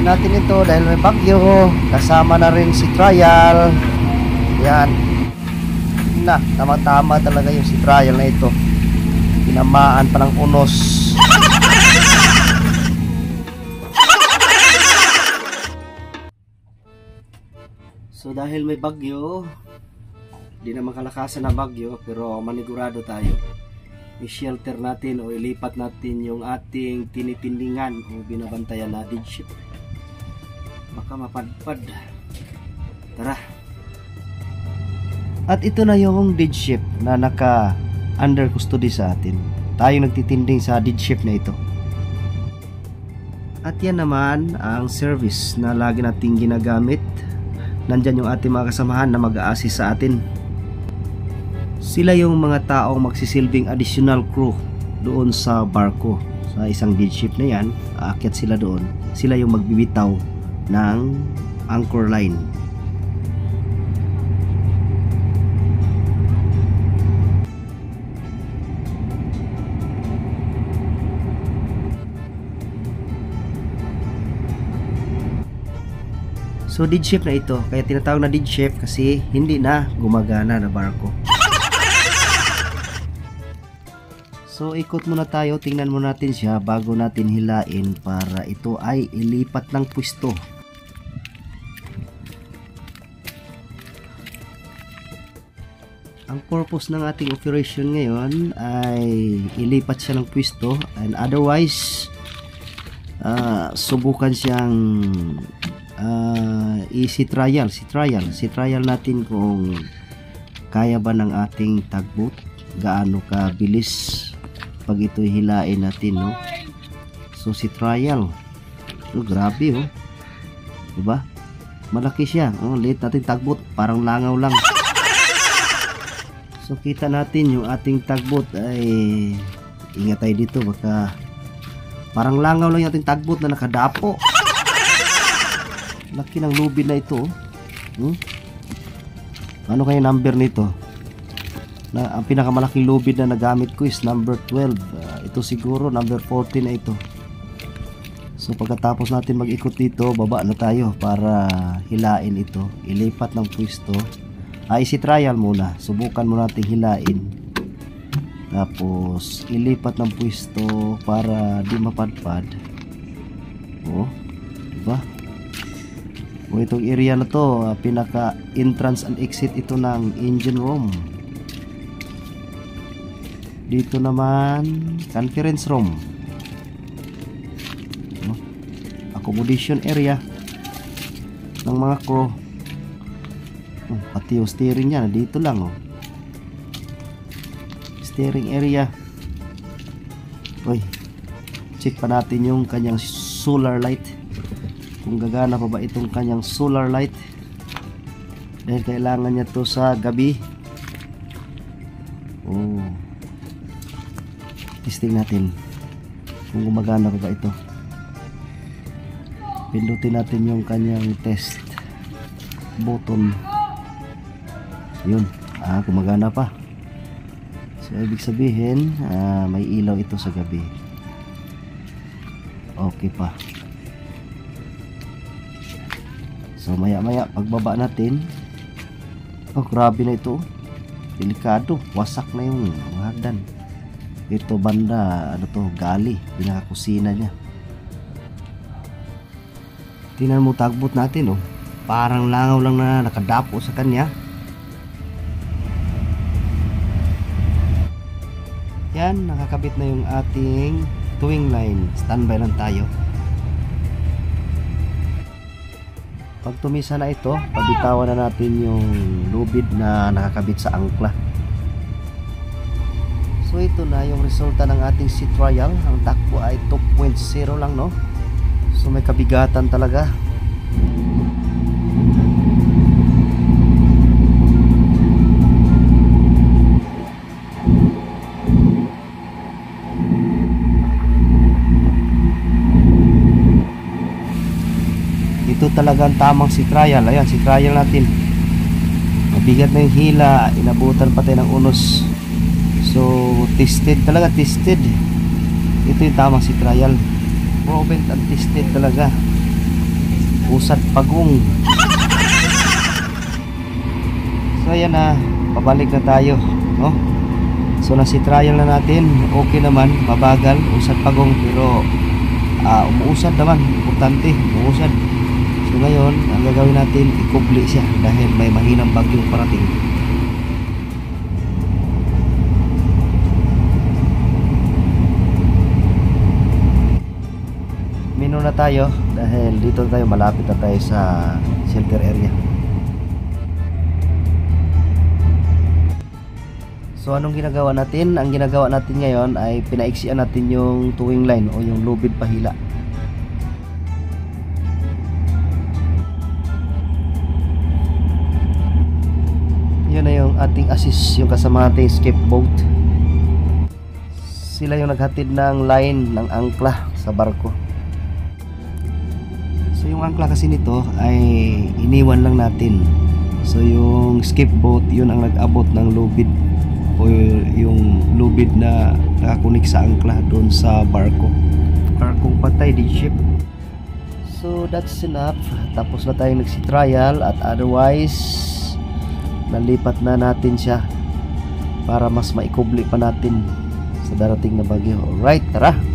natin ito dahil may bagyo. Kasama na rin si Trial. Yan. Na, tama-tama talaga yung si Trial na ito. Tinamaan pa ng unos. So dahil may bagyo, di na makalakasan na bagyo, pero manigurado tayo. I-shelter natin o ilipat natin yung ating tinitindingan o binabantayan na dead ship. Baka mapadpad. Tara. At ito na yung dead ship na naka under custody sa atin. Tayo nagtitinding sa dead ship na ito. At yan naman ang service na lagi nating ginagamit. Nandyan yung ating mga kasamahan na mag-a-assist sa atin. Sila yung mga taong magsisilbing additional crew doon sa barko. Sa isang dead ship na yan, aakyat sila doon. Sila yung magbibitaw ng anchor line. So dead ship na ito, kaya tinatawag na dead ship kasi hindi na gumagana na barko. So ikot muna tayo, tingnan muna natin siya bago natin hilain para ito ay ilipat ng pwesto. Ang purpose ng ating operation ngayon ay ilipat siya ng pwesto, and otherwise subukan siyang si trial natin kung kaya ba ng ating tugboat, gaano ka bilis pag ito hilain natin, no? So si trial, grabe, oh, diba? Malaki siya, oh, liit natin tugboat, parang langaw lang. So kita natin yung ating tugboat ay ingat tayo dito, baka parang langaw lang yung ating tugboat na nakadapo. Laki ng lubid na ito. Ano kaya number nito? Ang pinakamalaking lubid na nagamit ko is number 12. Ito siguro number 14 na ito. So pagkatapos natin mag-ikot dito, baba na tayo para hilain ito. Ilipat ng pwesto. Si trial muna. Subukan muna natin hilain. Tapos ilipat ng pwesto para di mapadpad. Oh, diba? O itong area na to, pinaka entrance and exit ito ng engine room. Dito naman conference room, accommodation area ng mga crew. Pati yung steering niya dito lang, steering area. Check pa natin yung kanyang solar light, kung gagana pa ba itong kanyang solar light, dahil kailangan niya to sa gabi. Testing natin kung gumagana pa ba ito. Pindutin natin yung kanyang test button. Yun, gumagana pa. So ibig sabihin may ilaw ito sa gabi. Okay pa. So maya maya pagbaba natin, grabe na ito, delikado, wasak na yung hagdan. Ito banda, gali, pinakakusina niya. Tingnan mo tugboat natin, parang langaw lang na nakadapo sa kanya. Yan, nakakabit na yung ating towing line. Standby lang tayo. Pag tumisa na ito, pabitawan na natin yung lubid na nakakabit sa angkla. So ito na yung resulta ng ating sea trial. Ang takbo ay 2.0 lang, no? So may kabigatan talaga. Ito talagang tamang sea trial. Ayan, sea trial natin. Mabigat na yung hila, inabutan pa tayo ng unos. So tested talaga, tested. Ito yung tamang sea trial, proven and tested talaga. Usad Pagong. So ayan na, pabalik na tayo, no? So nasi trial na natin, okay naman, mabagal, Usad Pagong, pero umuusad naman, importante, umuusad. So ngayon, ang gagawin natin, ikubli siya dahil may mahinang bagyong parating. Mino na tayo dahil dito tayo, malapit na tayo sa shelter area. So anong ginagawa natin? Ang ginagawa natin ngayon ay pinaiksian natin yung towing line o yung lubid pahila. Yun na yung ating assist, yung kasama nating escape boat. Sila yung naghatid ng line ng angkla sa barko. So yung angkla kasi nito ay iniwan lang natin. So yung escape boat, yun ang nag-abot ng lubid o yung lubid na nakakunik sa angkla doon sa barko. Barkong patay di ship. So that's enough. Tapos na tayong nagsi-trial at otherwise nalipat na natin siya para mas maikubli pa natin sa darating na bagyo. Alright, tara!